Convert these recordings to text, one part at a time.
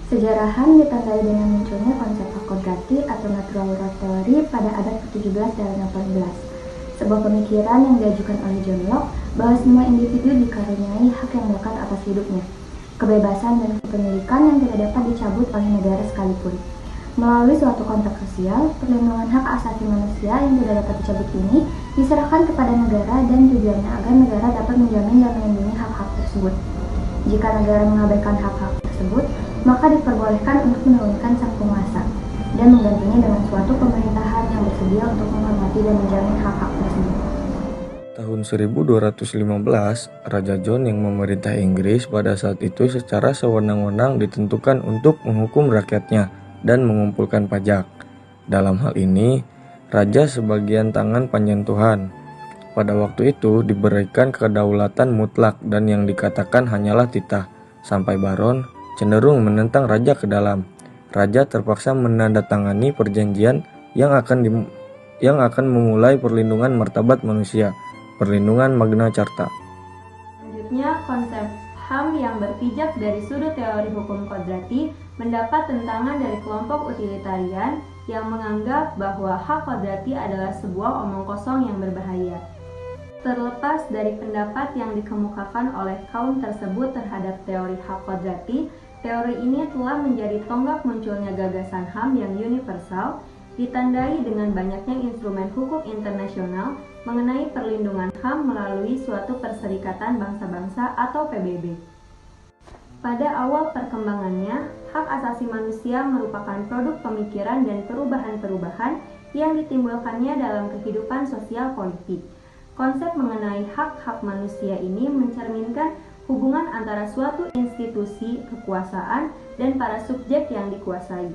Sejarah HAM ditandai dengan munculnya konsep hak kodrati atau natural right theory pada abad ke-17 dan 18. Sebuah pemikiran yang diajukan oleh John Locke bahwa semua individu dikaruniai hak yang melekat atas hidupnya, kebebasan dan kepemilikan yang tidak dapat dicabut oleh negara sekalipun. Melalui suatu kontrak sosial, perlindungan hak asasi manusia yang tidak dapat dicabut ini diserahkan kepada negara dan tujuannya agar negara dapat menjamin dan melindungi hak-hak tersebut. Jika negara mengabaikan hak-hak tersebut, maka diperbolehkan untuk menurunkan sang penguasa dan menggantinya dengan suatu pemerintahan yang bersedia untuk menghormati dan menjamin hak-hak tersebut. Tahun 1215, Raja John yang memerintah Inggris pada saat itu secara sewenang-wenang ditentukan untuk menghukum rakyatnya dan mengumpulkan pajak. Dalam hal ini, Raja sebagian tangan panjang Tuhan. Pada waktu itu diberikan kedaulatan mutlak dan yang dikatakan hanyalah titah. Sampai Baron cenderung menentang Raja ke dalam. Raja terpaksa menandatangani perjanjian yang akan memulai perlindungan martabat manusia, perlindungan Magna Carta. Selanjutnya, konsep HAM yang berpijak dari sudut teori hukum kodrati mendapat tentangan dari kelompok utilitarian yang menganggap bahwa hak kodrati adalah sebuah omong kosong yang berbahaya. Terlepas dari pendapat yang dikemukakan oleh kaum tersebut terhadap teori hak kodrati, teori ini telah menjadi tonggak munculnya gagasan HAM yang universal, ditandai dengan banyaknya instrumen hukum internasional mengenai perlindungan HAM melalui suatu perserikatan bangsa-bangsa atau PBB. Pada awal perkembangannya, hak asasi manusia merupakan produk pemikiran dan perubahan-perubahan yang ditimbulkannya dalam kehidupan sosial politik. Konsep mengenai hak-hak manusia ini mencerminkan hubungan antara suatu institusi kekuasaan dan para subjek yang dikuasai.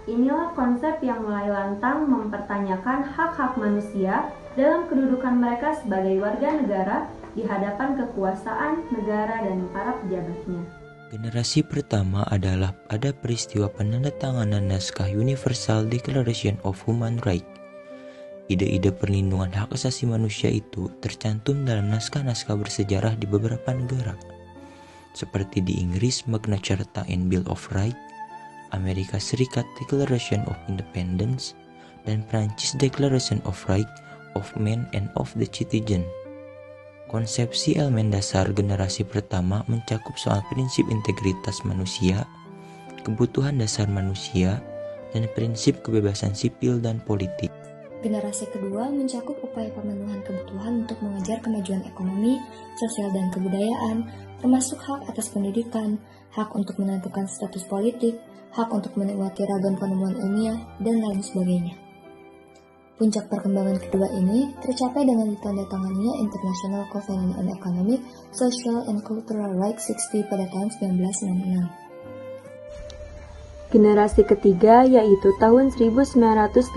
Inilah konsep yang mulai lantang mempertanyakan hak-hak manusia dalam kedudukan mereka sebagai warga negara di hadapan kekuasaan negara dan para pejabatnya. Generasi pertama adalah pada peristiwa penandatanganan naskah Universal Declaration of Human Rights. Ide-ide perlindungan hak asasi manusia itu tercantum dalam naskah-naskah bersejarah di beberapa negara, seperti di Inggris Magna Carta and Bill of Rights, Amerika Serikat Declaration of Independence, dan Prancis Declaration of Rights of Man and of the Citizen. Konsepsi elemen dasar generasi pertama mencakup soal prinsip integritas manusia, kebutuhan dasar manusia, dan prinsip kebebasan sipil dan politik. Generasi kedua mencakup upaya pemenuhan kebutuhan untuk mengejar kemajuan ekonomi, sosial, dan kebudayaan, termasuk hak atas pendidikan, hak untuk menentukan status politik, hak untuk menikmati ragam penemuan ilmiah, dan lain sebagainya. Puncak perkembangan kedua ini tercapai dengan ditandatanganinya International Covenant on Economic, Social, and Cultural Rights 60 pada tahun 1966. Generasi ketiga yaitu tahun 1986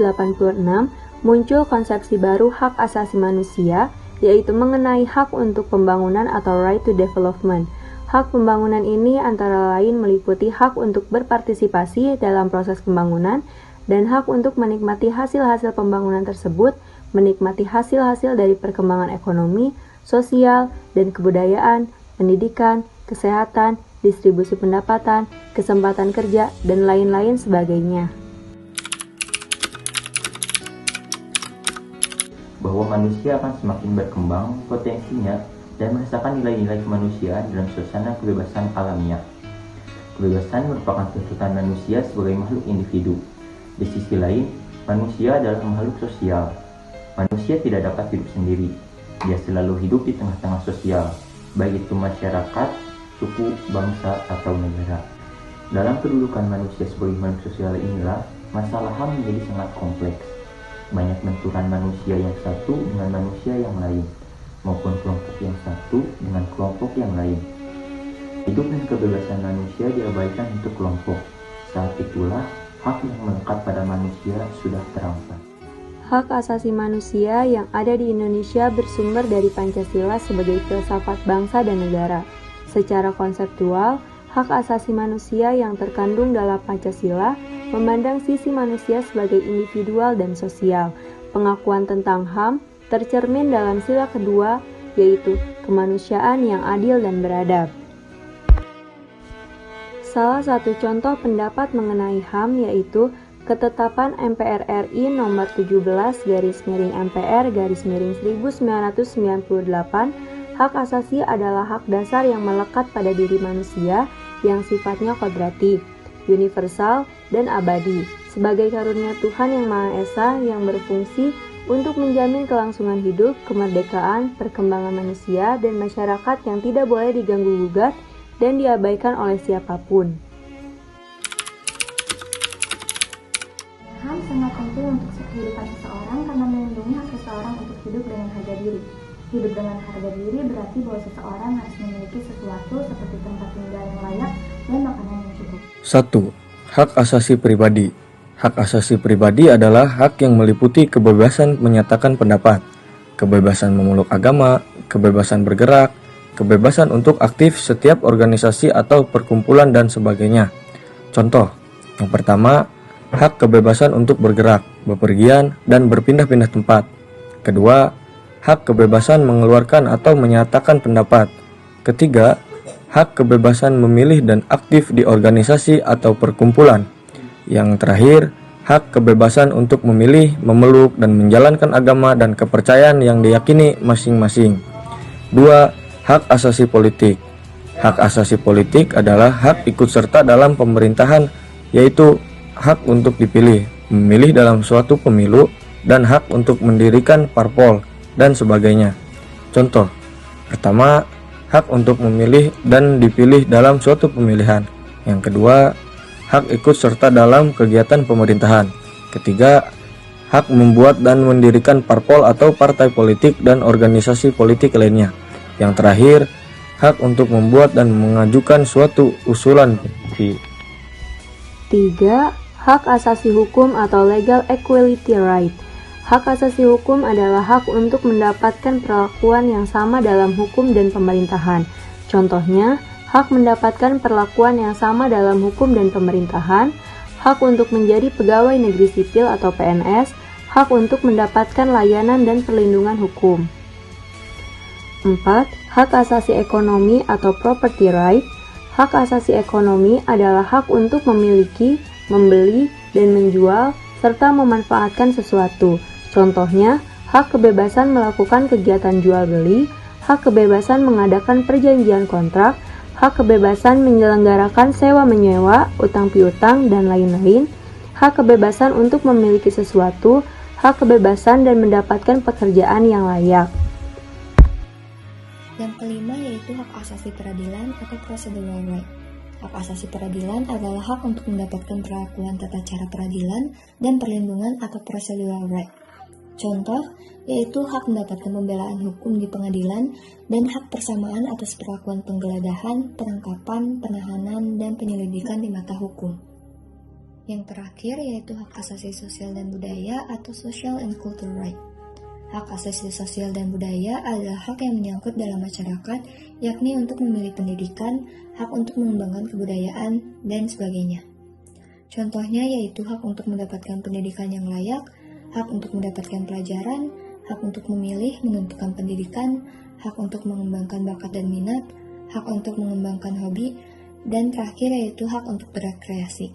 muncul konsepsi baru hak asasi manusia, yaitu mengenai hak untuk pembangunan atau right to development. Hak pembangunan ini antara lain meliputi hak untuk berpartisipasi dalam proses pembangunan dan hak untuk menikmati hasil-hasil pembangunan tersebut, menikmati hasil-hasil dari perkembangan ekonomi, sosial, dan kebudayaan, pendidikan, kesehatan, distribusi pendapatan, kesempatan kerja, dan lain-lain sebagainya. Bahwa manusia akan semakin berkembang potensinya dan merasakan nilai-nilai kemanusiaan dalam suasana kebebasan alamiah. Kebebasan merupakan tuntutan manusia sebagai makhluk individu. Di sisi lain, manusia adalah makhluk sosial. Manusia tidak dapat hidup sendiri. Dia selalu hidup di tengah-tengah sosial, baik itu masyarakat, suku, bangsa, atau negara. Dalam kedudukan manusia sebagai makhluk sosial inilah, masalah HAM menjadi sangat kompleks. Banyak benturan manusia yang satu dengan manusia yang lain, maupun kelompok yang satu dengan kelompok yang lain. Hidup dan kebebasan manusia diabaikan untuk kelompok. Saat itulah, hak yang melekat pada manusia sudah terampas. Hak asasi manusia yang ada di Indonesia bersumber dari Pancasila sebagai filsafat bangsa dan negara. Secara konseptual, hak asasi manusia yang terkandung dalam Pancasila memandang sisi manusia sebagai individual dan sosial. Pengakuan tentang HAM tercermin dalam sila kedua, yaitu kemanusiaan yang adil dan beradab. Salah satu contoh pendapat mengenai HAM yaitu Ketetapan MPR RI nomor 17/MPR/1998, hak asasi adalah hak dasar yang melekat pada diri manusia yang sifatnya kodrati, universal, dan abadi, sebagai karunia Tuhan Yang Maha Esa yang berfungsi untuk menjamin kelangsungan hidup, kemerdekaan, perkembangan manusia, dan masyarakat yang tidak boleh diganggu-gugat dan diabaikan oleh siapapun. HAM sangat penting untuk kehidupan seseorang karena melindungi hak seseorang untuk hidup dengan harga diri. Hidup dengan harga diri berarti bahwa seseorang harus memiliki sesuatu seperti tempat tinggal yang layak dan makanan yang cukup. 1. Hak asasi pribadi. Hak asasi pribadi adalah hak yang meliputi kebebasan menyatakan pendapat, kebebasan memeluk agama, kebebasan bergerak, kebebasan untuk aktif setiap organisasi atau perkumpulan dan sebagainya. Contoh, yang pertama, hak kebebasan untuk bergerak, bepergian, dan berpindah-pindah tempat. Kedua, hak kebebasan mengeluarkan atau menyatakan pendapat. Ketiga, hak kebebasan memilih dan aktif di organisasi atau perkumpulan. Yang terakhir, hak kebebasan untuk memilih, memeluk, dan menjalankan agama dan kepercayaan yang diyakini masing-masing. 2. Hak asasi politik. Hak asasi politik adalah hak ikut serta dalam pemerintahan, yaitu hak untuk dipilih, memilih dalam suatu pemilu, dan hak untuk mendirikan parpol, dan sebagainya. Contoh, pertama, hak untuk memilih dan dipilih dalam suatu pemilihan. Yang kedua, hak ikut serta dalam kegiatan pemerintahan. Ketiga, hak membuat dan mendirikan parpol atau partai politik dan organisasi politik lainnya. Yang terakhir, hak untuk membuat dan mengajukan suatu usulan. 3. Hak asasi hukum atau legal equality right. Hak asasi hukum adalah hak untuk mendapatkan perlakuan yang sama dalam hukum dan pemerintahan. Contohnya, hak mendapatkan perlakuan yang sama dalam hukum dan pemerintahan, hak untuk menjadi pegawai negeri sipil atau PNS, hak untuk mendapatkan layanan dan perlindungan hukum. 4. Hak asasi ekonomi atau property right. Hak asasi ekonomi adalah hak untuk memiliki, membeli, dan menjual, serta memanfaatkan sesuatu. Contohnya, hak kebebasan melakukan kegiatan jual-beli, hak kebebasan mengadakan perjanjian kontrak, hak kebebasan menyelenggarakan sewa-menyewa, utang piutang, dan lain-lain, hak kebebasan untuk memiliki sesuatu, hak kebebasan dan mendapatkan pekerjaan yang layak. Yang kelima yaitu hak asasi peradilan atau procedural right. Hak asasi peradilan adalah hak untuk mendapatkan perlakuan tata cara peradilan dan perlindungan atau procedural right. Contoh, yaitu hak mendapatkan pembelaan hukum di pengadilan dan hak persamaan atas perlakuan penggeledahan, penangkapan, penahanan, dan penyelidikan di mata hukum. Yang terakhir yaitu hak asasi sosial dan budaya atau social and cultural right. Hak asasi sosial dan budaya adalah hak yang menyangkut dalam masyarakat, yakni untuk memilih pendidikan, hak untuk mengembangkan kebudayaan, dan sebagainya. Contohnya yaitu hak untuk mendapatkan pendidikan yang layak, hak untuk mendapatkan pelajaran, hak untuk memilih menentukan pendidikan, hak untuk mengembangkan bakat dan minat, hak untuk mengembangkan hobi, dan terakhir yaitu hak untuk berekreasi.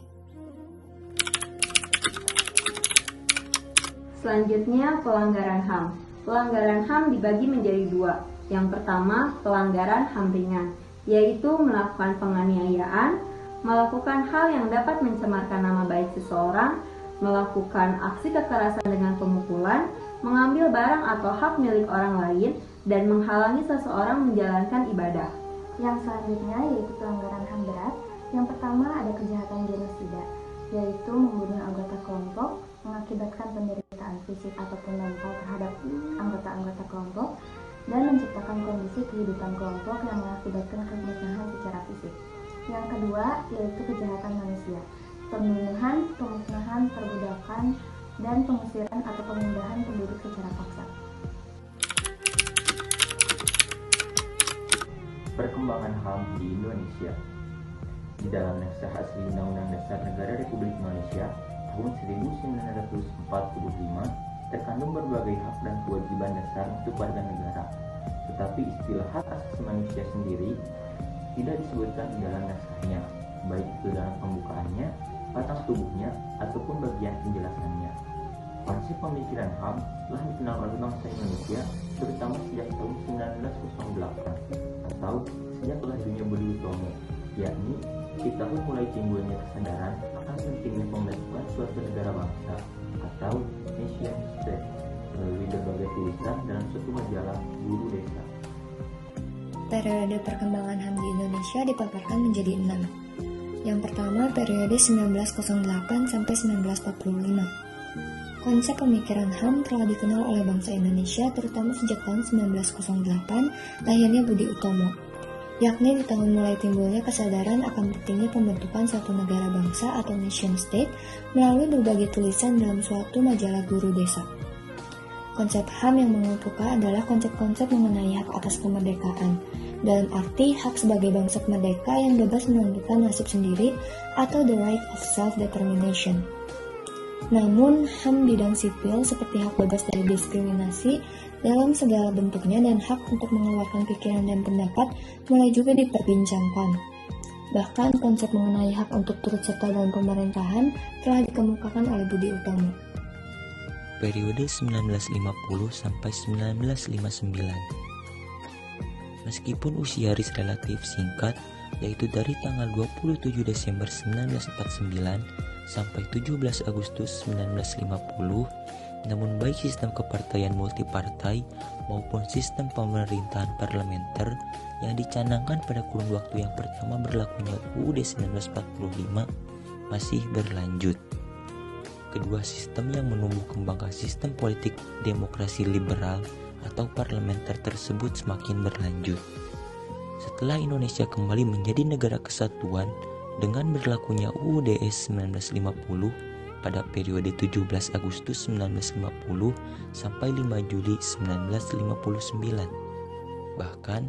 Selanjutnya, pelanggaran HAM. Pelanggaran HAM dibagi menjadi dua. Yang pertama, pelanggaran HAM ringan, yaitu melakukan penganiayaan, melakukan hal yang dapat mencemarkan nama baik seseorang, melakukan aksi kekerasan dengan pemukulan, mengambil barang atau hak milik orang lain, dan menghalangi seseorang menjalankan ibadah. Yang selanjutnya yaitu pelanggaran HAM berat. Yang pertama ada kejahatan genosida, yaitu membunuh anggota kelompok, mengakibatkan penderitaan fisik ataupun mental terhadap anggota-anggota kelompok, dan menciptakan kondisi kehidupan kelompok yang mengakibatkan kemusnahan secara fisik. Yang kedua yaitu kejahatan manusia, pembunuhan, pemusnahan, perbudakan, dan pengusiran atau pemindahan penduduk secara paksa. Perkembangan HAM di Indonesia. Di dalam Naskah Asli Undang-Undang Dasar Negara Republik Indonesia tahun 1945 terkandung berbagai hak dan kewajiban dasar untuk warga negara. Tetapi istilah hak asasi manusia sendiri tidak disebutkan di dalam naskahnya. baik itu dalam pembukaannya, batang tubuhnya, ataupun bagian penjelasannya. Konsep pemikiran HAM telah dikenal oleh bangsa Indonesia terutama sejak tahun 1908 atau sejak lahirnya Budi Utomo, yakni di tahun mulai timbulnya kesadaran akan pentingnya pembentukan suatu negara bangsa atau nation state melalui berbagai tulisan dalam suatu majalah Guru Desa. Periode perkembangan HAM di Indonesia dipaparkan menjadi 6. Yang pertama, periode 1908 sampai 1945. Konsep pemikiran HAM telah dikenal oleh bangsa Indonesia terutama sejak tahun 1908 lahirnya Budi Utomo, yakni di tahun mulai timbulnya kesadaran akan pentingnya pembentukan suatu negara bangsa atau nation state melalui berbagai tulisan dalam suatu majalah Guru Desa. Konsep HAM yang mengumpulkan adalah konsep-konsep mengenai hak atas kemerdekaan, dalam arti hak sebagai bangsa merdeka yang bebas menentukan nasib sendiri atau the right of self-determination. Namun, HAM bidang sipil seperti hak bebas dari diskriminasi dalam segala bentuknya dan hak untuk mengeluarkan pikiran dan pendapat mulai juga diperbincangkan. Bahkan, konsep mengenai hak untuk turut serta dalam pemerintahan telah dikemukakan oleh Budi Utomo. Periode 1950 sampai 1959. Meskipun usia Riz relatif singkat, yaitu dari tanggal 27 Desember 1949 sampai 17 Agustus 1950, namun baik sistem kepartaian multipartai maupun sistem pemerintahan parlementer yang dicanangkan pada kurun waktu yang pertama berlakunya UUD 1945 masih berlanjut. Kedua sistem yang menumbuh kembangkan sistem politik demokrasi liberal atau parlementer tersebut semakin berlanjut. Setelah Indonesia kembali menjadi negara kesatuan dengan berlakunya UUD 1950 pada periode 17 Agustus 1950 sampai 5 Juli 1959. Bahkan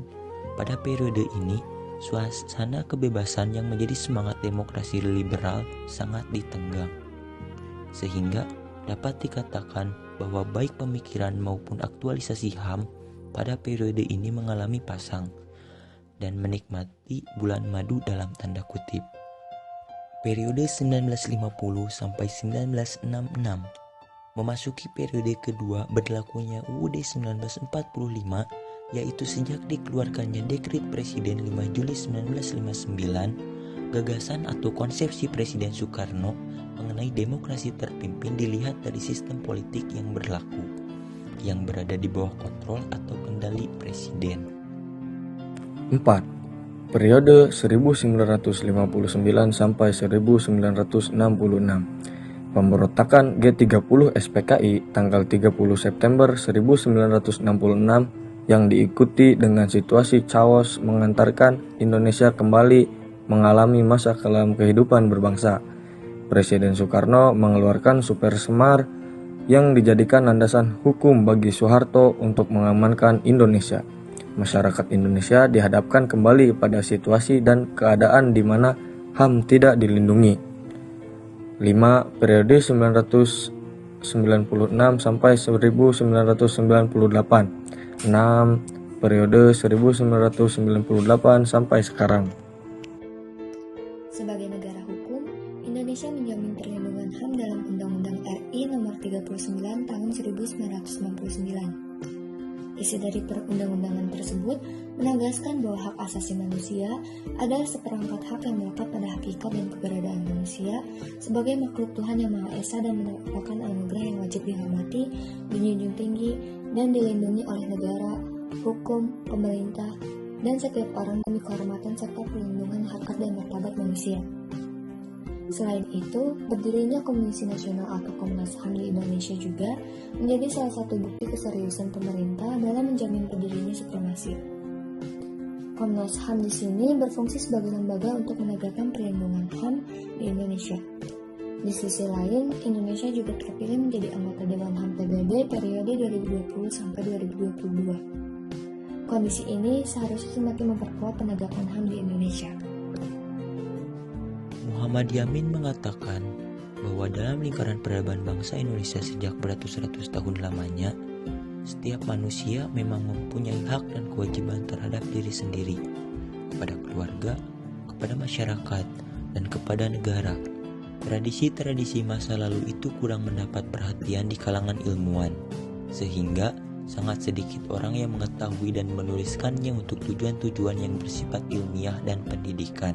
pada periode ini suasana kebebasan yang menjadi semangat demokrasi liberal sangat ditenggang. Sehingga dapat dikatakan bahwa baik pemikiran maupun aktualisasi HAM pada periode ini mengalami pasang dan menikmati bulan madu dalam tanda kutip. Periode 1950 sampai 1966 memasuki periode kedua berlakunya UUD 1945, yaitu sejak dikeluarkannya Dekret Presiden 5 Juli 1959, gagasan atau konsepsi Presiden Soekarno mengenai demokrasi terpimpin dilihat dari sistem politik yang berlaku, yang berada di bawah kontrol atau kendali Presiden. 4. Periode 1959 sampai 1966. Pemberontakan G30 SPKI tanggal 30 September 1966 yang diikuti dengan situasi chaos mengantarkan Indonesia kembali mengalami masa kelam kehidupan berbangsa. Presiden Soekarno mengeluarkan Super Semar yang dijadikan landasan hukum bagi Soeharto untuk mengamankan Indonesia. Masyarakat Indonesia dihadapkan kembali pada situasi dan keadaan di mana HAM tidak dilindungi. 5. Periode 1996 sampai 1998. 6. Periode 1998 sampai sekarang. Sebagai negara hukum, Indonesia menjamin perlindungan HAM dalam Undang-Undang RI Nomor 39 Tahun 1999. Isi dari perundang-undangan tersebut menegaskan bahwa hak asasi manusia adalah seperangkat hak yang melekat pada hakikat dan keberadaan manusia sebagai makhluk Tuhan yang Maha Esa dan merupakan anugerah yang wajib dihormati, dijunjung tinggi, dan dilindungi oleh negara, hukum, pemerintah, dan setiap orang demi kehormatan serta perlindungan harkat dan martabat manusia. Selain itu, berdirinya Komisi Nasional atau Komnas HAM di Indonesia juga menjadi salah satu bukti keseriusan pemerintah dalam menjamin berdirinya supremasi. Komnas HAM di sini berfungsi sebagai lembaga untuk menegakkan perlindungan HAM di Indonesia. Di sisi lain, Indonesia juga terpilih menjadi anggota Dewan HAM PBB periode 2020 sampai 2022. Kondisi ini seharusnya semakin memperkuat penegakan HAM di Indonesia. Muhammad Yamin mengatakan bahwa dalam lingkaran peradaban bangsa Indonesia sejak beratus-ratus tahun lamanya, setiap manusia memang mempunyai hak dan kewajiban terhadap diri sendiri, kepada keluarga, kepada masyarakat, dan kepada negara. Tradisi-tradisi masa lalu itu kurang mendapat perhatian di kalangan ilmuwan, sehingga sangat sedikit orang yang mengetahui dan menuliskannya untuk tujuan-tujuan yang bersifat ilmiah dan pendidikan.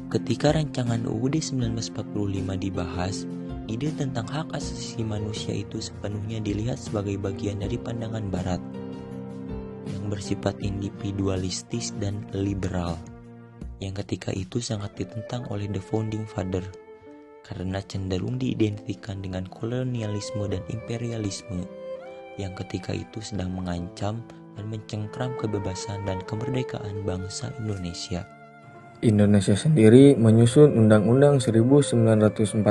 Ketika rancangan UUD 1945 dibahas, ide tentang hak asasi manusia itu sepenuhnya dilihat sebagai bagian dari pandangan Barat yang bersifat individualistis dan liberal, yang ketika itu sangat ditentang oleh the founding father karena cenderung diidentikan dengan kolonialisme dan imperialisme yang ketika itu sedang mengancam dan mencengkram kebebasan dan kemerdekaan bangsa Indonesia. Indonesia sendiri menyusun Undang-Undang 1945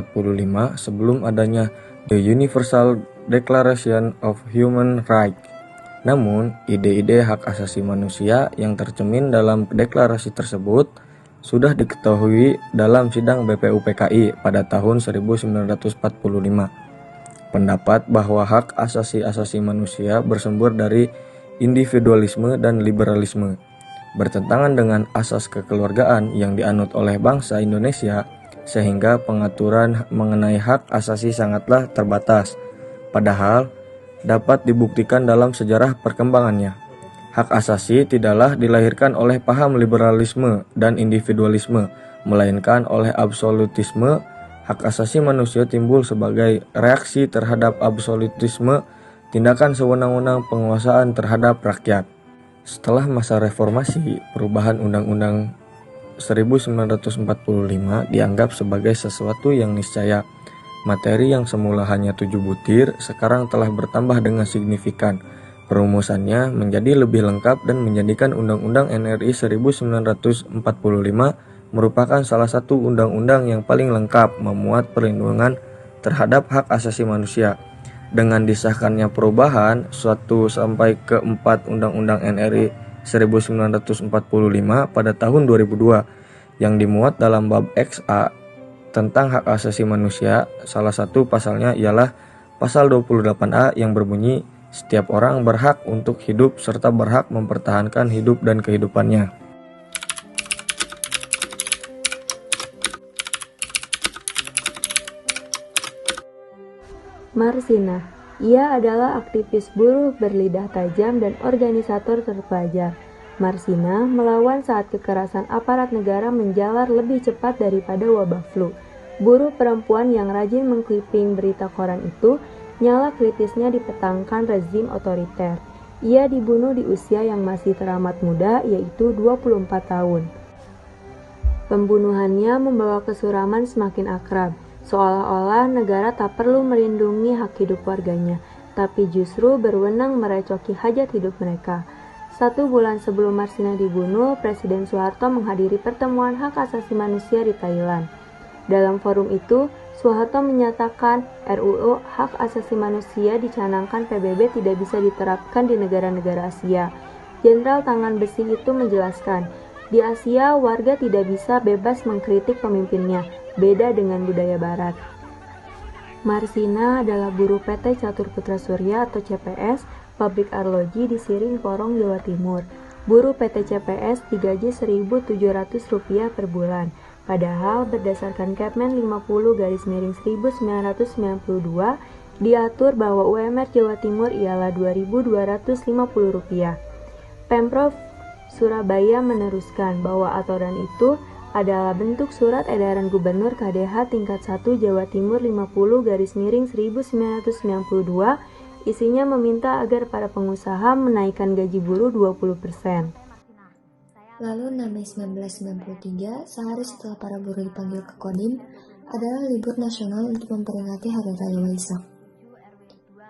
sebelum adanya The Universal Declaration of Human Rights. Namun, ide-ide hak asasi manusia yang tercermin dalam deklarasi tersebut sudah diketahui dalam sidang BPUPKI pada tahun 1945. Pendapat bahwa hak asasi manusia bersumber dari individualisme dan liberalisme, bertentangan dengan asas kekeluargaan yang dianut oleh bangsa Indonesia, sehingga pengaturan mengenai hak asasi sangatlah terbatas. Padahal dapat dibuktikan dalam sejarah perkembangannya. Hak asasi tidaklah dilahirkan oleh paham liberalisme dan individualisme, melainkan oleh absolutisme. Hak asasi manusia timbul sebagai reaksi terhadap absolutisme, tindakan sewenang-wenang penguasaan terhadap rakyat. Setelah masa reformasi, perubahan Undang-Undang 1945 dianggap sebagai sesuatu yang niscaya. Materi yang semula hanya 7 butir, sekarang telah bertambah dengan signifikan. Perumusannya menjadi lebih lengkap dan menjadikan Undang-Undang NRI 1945 merupakan salah satu undang-undang yang paling lengkap memuat perlindungan terhadap hak asasi manusia. Dengan disahkannya perubahan 1 sampai ke 4 Undang-Undang NRI 1945 pada tahun 2002 yang dimuat dalam bab XA tentang hak asasi manusia, salah satu pasalnya ialah pasal 28A yang berbunyi setiap orang berhak untuk hidup serta berhak mempertahankan hidup dan kehidupannya. Marsina, ia adalah aktivis buruh berlidah tajam dan organisator terpelajar. Marsina melawan saat kekerasan aparat negara menjalar lebih cepat daripada wabah flu. Buruh perempuan yang rajin mengkliping berita koran itu nyala kritisnya dipetangkan rezim otoriter. Ia dibunuh di usia yang masih teramat muda, yaitu 24 tahun. Pembunuhannya membawa kesuraman semakin akrab, seolah-olah negara tak perlu melindungi hak hidup warganya, tapi justru berwenang merecoki hajat hidup mereka. 1 bulan sebelum Marsina dibunuh, Presiden Soeharto menghadiri pertemuan hak asasi manusia di Thailand. Dalam forum itu, Soeharto menyatakan RUU Hak Asasi Manusia dicanangkan PBB tidak bisa diterapkan di negara-negara Asia. Jenderal Tangan Besi itu menjelaskan, di Asia warga tidak bisa bebas mengkritik pemimpinnya, beda dengan budaya Barat. Marsina adalah buruh PT Catur Putra Surya atau CPS, pabrik arloji di Siring Porong, Jawa Timur. Buruh PT CPS digaji Rp1.700 per bulan. Padahal berdasarkan Kepmen 50/1992 diatur bahwa UMR Jawa Timur ialah Rp2.250. Pemprov Surabaya meneruskan bahwa aturan itu adalah bentuk surat edaran Gubernur KDH tingkat 1 Jawa Timur 50/1992, isinya meminta agar para pengusaha menaikkan gaji buruh 20%. Lalu 6 Mei 1993, sehari setelah para buruh dipanggil ke Kodim, adalah libur nasional untuk memperingati Hari Raya Waisak.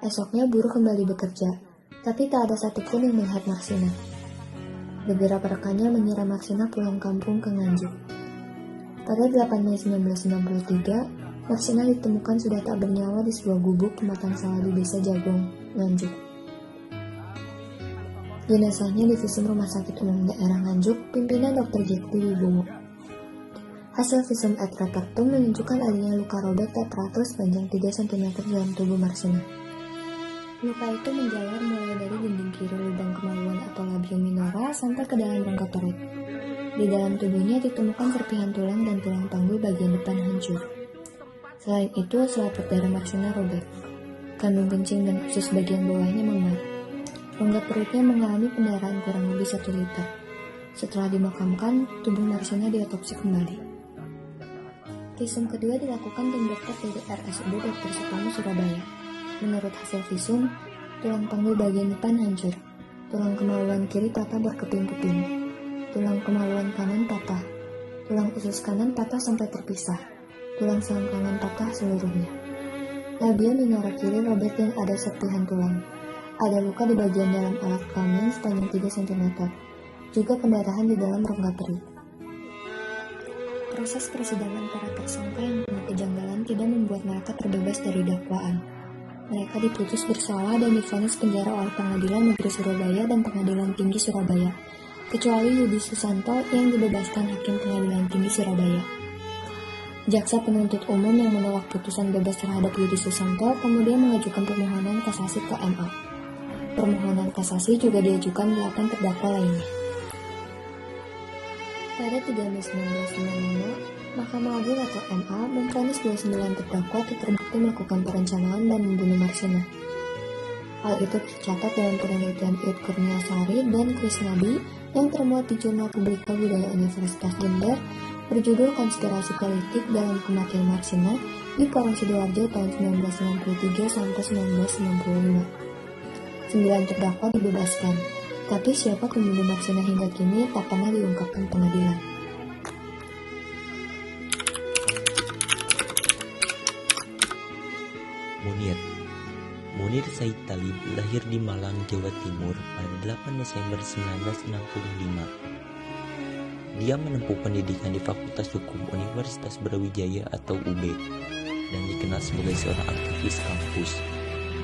Esoknya buruh kembali bekerja, tapi tak ada satupun yang melihat Marsina. Beberapa rekannya mengira Marsina pulang kampung ke Nganjuk. Pada 8 Mei 1993, Marsina ditemukan sudah tak bernyawa di sebuah gubuk pematang sawah di Desa Jagong, Nganjuk. Jenazahnya di visum Rumah Sakit Umum Daerah Nganjuk, pimpinan Dr. Jekti Wibowo. Hasil visum et repertum menunjukkan adanya luka robek tetratus sepanjang 3 cm dalam tubuh Marsina. Luka itu menjalar mulai dari dinding kiri lubang kemaluan atau labium minora sampai ke dalam rongga perut. Di dalam tubuhnya ditemukan serpihan tulang dan tulang panggul bagian depan hancur. Selain itu, selaput darah Marcina robek. Kandung kencing dan usus bagian bawahnya memar. Rongga perutnya mengalami pendarahan kurang lebih 1 liter. Setelah dimakamkan, tubuh Marcina diotopsi kembali. Visum kedua dilakukan tim dokter dari RSUD Dr. Sutomo Surabaya. Menurut hasil visum, tulang panggul bagian depan hancur. Tulang kemaluan kiri patah berkeping-keping. Tulang kemaluan kanan patah. Tulang usus kanan patah sampai terpisah. Tulang selangkangan patah seluruhnya. Labia minora kiri robek dan ada serpihan tulang. Ada luka di bagian dalam alat kelamin sepanjang 3 cm. Juga pendarahan di dalam rongga perut. Proses persidangan para tersangka yang penuh kejanggalan tidak membuat mereka terbebas dari dakwaan. Mereka diputus bersalah dan divonis penjara oleh Pengadilan Negeri Surabaya dan Pengadilan Tinggi Surabaya, kecuali Yudi Susanto yang dibebaskan Hakim Pengadilan Tinggi Surabaya. Jaksa penuntut umum yang menolak putusan bebas terhadap Yudi Susanto kemudian mengajukan permohonan kasasi ke MA. Permohonan kasasi juga diajukan 8 terdakwa lainnya. Pada 3 Mei 1995, Mahkamah Agung atau MA memvonis 29 terdakwa terbukti melakukan perencanaan dan membunuh Marcina. Hal itu tercatat dalam penelitian Iut Kurniasari dan Krisnadi yang termuat di Jurnal Publika Budaya Universitas Jember berjudul Konspirasi Politik dalam Kematian Marcina di Porong Sidoarjo tahun 1993 sampai 1995. 9 terdakwa dibebaskan, tapi siapa pembunuh Marcina hingga kini tak pernah diungkapkan pengadilan. Munir Said Talib lahir di Malang, Jawa Timur pada 8 Desember 1965. Dia menempuh pendidikan di Fakultas Hukum Universitas Brawijaya atau UB dan dikenal sebagai seorang aktivis kampus.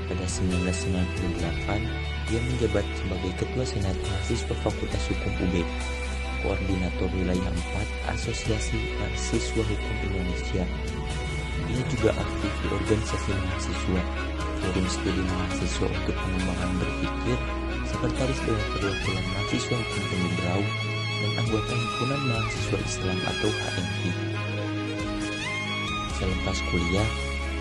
Pada 1998, dia menjabat sebagai Ketua Senat Mahasiswa Fakultas Hukum UB, Koordinator Wilayah 4 Asosiasi Mahasiswa Hukum Indonesia. Dia juga aktif di organisasi mahasiswa, Forum Studi Mahasiswa untuk Pengembangan Berpikir, Sekretaris Dewan Perwakilan Mahasiswa Hukum Uni Brau, dan anggota Himpunan Mahasiswa Islam atau HMI. Selepas kuliah,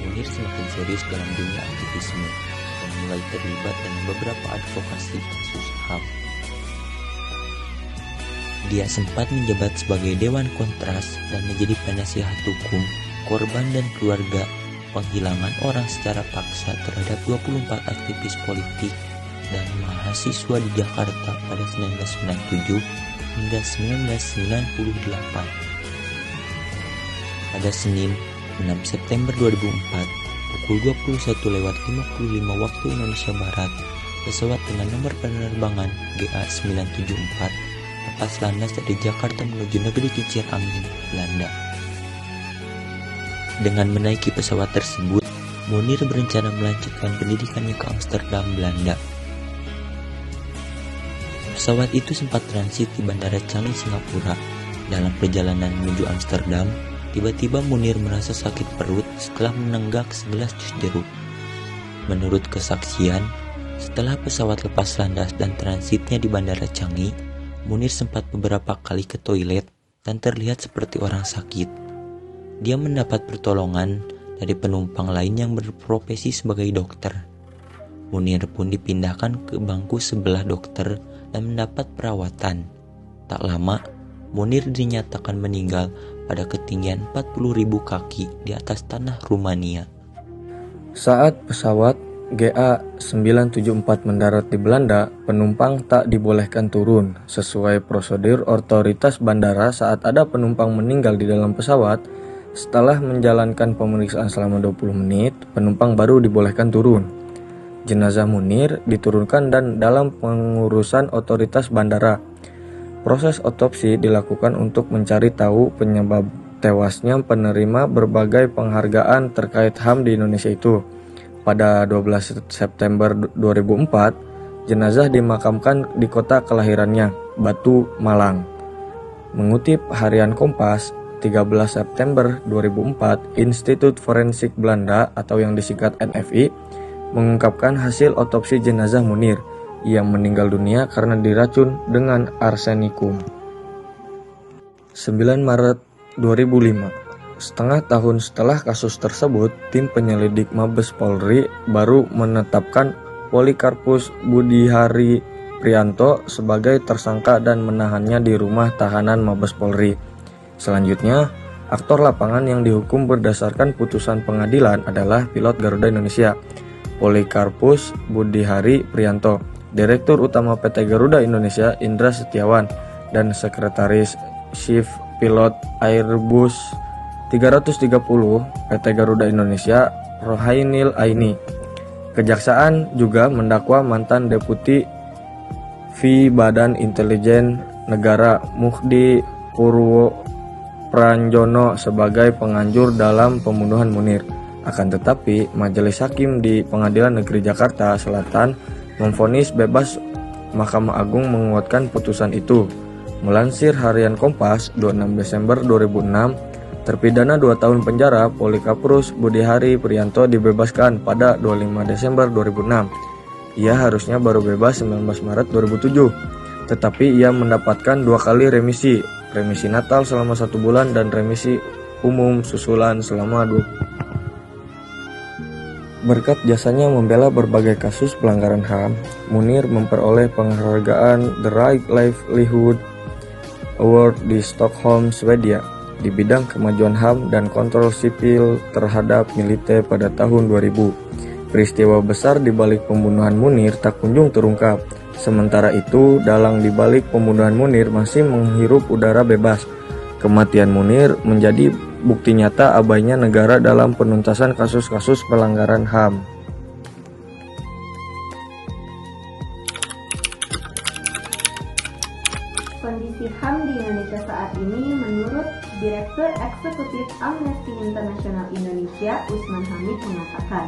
Munir semakin serius dalam dunia aktivisme dan mulai terlibat dalam beberapa advokasi kasus HAM. Dia sempat menjabat sebagai Dewan Kontras dan menjadi penasihat hukum, korban dan keluarga penghilangan orang secara paksa terhadap 24 aktivis politik dan mahasiswa di Jakarta pada 1997 hingga 1998. Pada Senin, 6 September 2004, pukul 21.55 waktu Indonesia Barat, pesawat dengan nomor penerbangan GA974 lepas landas dari Jakarta menuju negeri kincir angin, Belanda. Dengan menaiki pesawat tersebut, Munir berencana melanjutkan pendidikannya ke Amsterdam, Belanda. Pesawat itu sempat transit di Bandara Changi, Singapura. Dalam perjalanan menuju Amsterdam, tiba-tiba Munir merasa sakit perut setelah menenggak segelas jus jeruk. Menurut kesaksian, setelah pesawat lepas landas dan transitnya di Bandara Changi, Munir sempat beberapa kali ke toilet dan terlihat seperti orang sakit. Dia mendapat pertolongan dari penumpang lain yang berprofesi sebagai dokter. Munir pun dipindahkan ke bangku sebelah dokter dan mendapat perawatan. Tak lama, Munir dinyatakan meninggal pada ketinggian 40.000 kaki di atas tanah Rumania. Saat pesawat GA974 mendarat di Belanda, penumpang tak dibolehkan turun. Sesuai prosedur otoritas bandara, saat ada penumpang meninggal di dalam pesawat, setelah menjalankan pemeriksaan selama 20 menit, penumpang baru dibolehkan turun. Jenazah Munir diturunkan dan dalam pengurusan otoritas bandara. Proses otopsi dilakukan untuk mencari tahu penyebab tewasnya penerima berbagai penghargaan terkait HAM di Indonesia itu. Pada 12 September 2004, jenazah dimakamkan di kota kelahirannya, Batu, Malang. Mengutip harian Kompas, 13 September 2004, Institut Forensik Belanda atau yang disingkat NFI mengungkapkan hasil otopsi jenazah Munir yang meninggal dunia karena diracun dengan arsenikum. 9 Maret 2005. Setengah tahun setelah kasus tersebut, tim penyelidik Mabes Polri baru menetapkan Polikarpus Budihari Prianto sebagai tersangka dan menahannya di rumah tahanan Mabes Polri. Selanjutnya, aktor lapangan yang dihukum berdasarkan putusan pengadilan adalah pilot Garuda Indonesia, Polikarpus Budihari Prianto, Direktur Utama PT Garuda Indonesia Indra Setiawan, dan Sekretaris Chief Pilot Airbus 330 PT Garuda Indonesia Rohainil Aini. Kejaksaan juga mendakwa mantan Deputi V Badan Intelijen Negara Muhdi Purwo Pranjono sebagai penganjur dalam pembunuhan Munir. Akan tetapi, Majelis Hakim di Pengadilan Negeri Jakarta Selatan memvonis bebas. Mahkamah Agung menguatkan putusan itu. Melansir Harian Kompas 26 Desember 2006, terpidana 2 tahun penjara Polikarpus Budihari Prianto dibebaskan pada 25 Desember 2006. Ia harusnya baru bebas 19 Maret 2007, tetapi ia mendapatkan 2 kali remisi Natal selama 1 bulan dan remisi umum susulan selama 2. Berkat jasanya membela berbagai kasus pelanggaran HAM, Munir memperoleh penghargaan The Right Livelihood Award di Stockholm, Swedia di bidang kemajuan HAM dan kontrol sipil terhadap militer pada tahun 2000. Peristiwa besar di balik pembunuhan Munir tak kunjung terungkap. Sementara itu, dalang di balik pembunuhan Munir masih menghirup udara bebas. Kematian Munir menjadi bukti nyata abainya negara dalam penuntasan kasus-kasus pelanggaran HAM. Kondisi HAM di Indonesia saat ini menurut Direktur Eksekutif Amnesty International Indonesia, Usman Hamid, mengatakan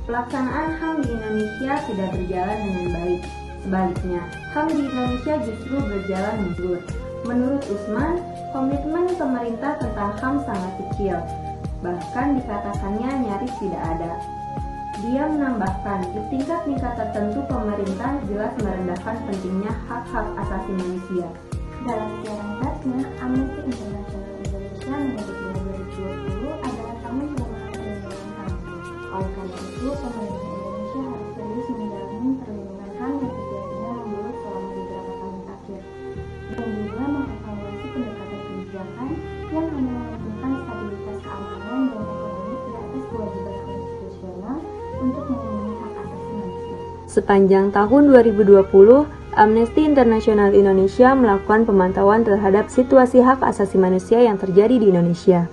pelaksanaan HAM di Indonesia tidak berjalan dengan baik. Sebaliknya, HAM di Indonesia justru berjalan mundur. Menurut Usman, komitmen pemerintah tentang HAM sangat kecil, bahkan dikatakannya nyaris tidak ada. Dia menambahkan, di tingkat-tingkat tertentu pemerintah jelas merendahkan pentingnya hak-hak asasi manusia. Dalam siaran persnya, Amnesty International Indonesia menyebut bahwa 2020 adalah tahun pelemahan perlindungan HAM. Oleh karena itu, pemerintah Indonesia harus serius menjalani perlindungan HAM yang sejatinya memburuk selama beberapa tahun terakhir, dan juga mengevaluasi pendekatan kebijakan yang hanya menguntungkan stabilitas keamanan dan ekonomi di atas kewajiban konstitusional untuk melindungi hak asasi manusia. Sepanjang tahun 2020, Amnesty International Indonesia melakukan pemantauan terhadap situasi hak asasi manusia yang terjadi di Indonesia,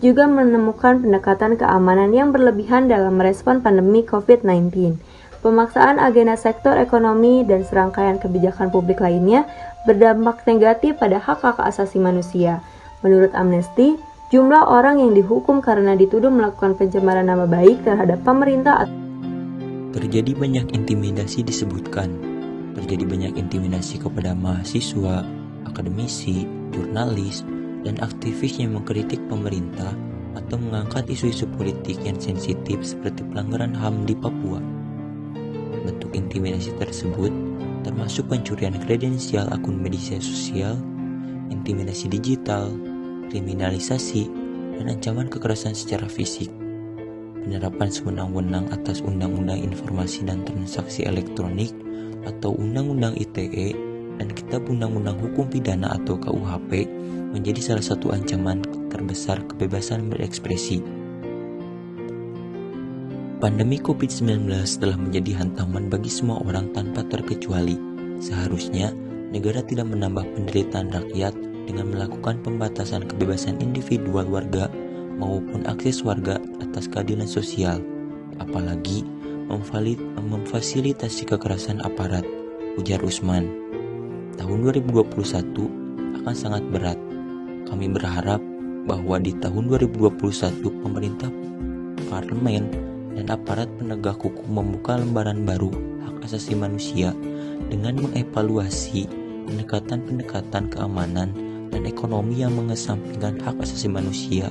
juga menemukan pendekatan keamanan yang berlebihan dalam merespon pandemi COVID-19. Pemaksaan agenda sektor ekonomi dan serangkaian kebijakan publik lainnya berdampak negatif pada hak-hak asasi manusia. Menurut Amnesty, jumlah orang yang dihukum karena dituduh melakukan pencemaran nama baik terhadap pemerintah. Terjadi banyak intimidasi disebutkan. Terjadi banyak intimidasi kepada mahasiswa, akademisi, jurnalis, dan aktivis yang mengkritik pemerintah atau mengangkat isu-isu politik yang sensitif seperti pelanggaran HAM di Papua. Bentuk intimidasi tersebut termasuk pencurian kredensial akun media sosial, intimidasi digital, kriminalisasi, dan ancaman kekerasan secara fisik. Penerapan sewenang-wenang atas Undang-Undang Informasi dan Transaksi Elektronik atau Undang-Undang ITE dan Kitab Undang-Undang Hukum Pidana atau KUHP menjadi salah satu ancaman terbesar kebebasan berekspresi. Pandemi COVID-19 telah menjadi hantaman bagi semua orang tanpa terkecuali. Seharusnya negara tidak menambah penderitaan rakyat dengan melakukan pembatasan kebebasan individual warga maupun akses warga atas keadilan sosial, apalagi memfasilitasi kekerasan aparat, ujar Usman. Tahun 2021 akan sangat berat. Kami berharap bahwa di tahun 2021 pemerintah, parlemen, dan aparat penegak hukum membuka lembaran baru hak asasi manusia dengan mengevaluasi pendekatan-pendekatan keamanan dan ekonomi yang mengesampingkan hak asasi manusia,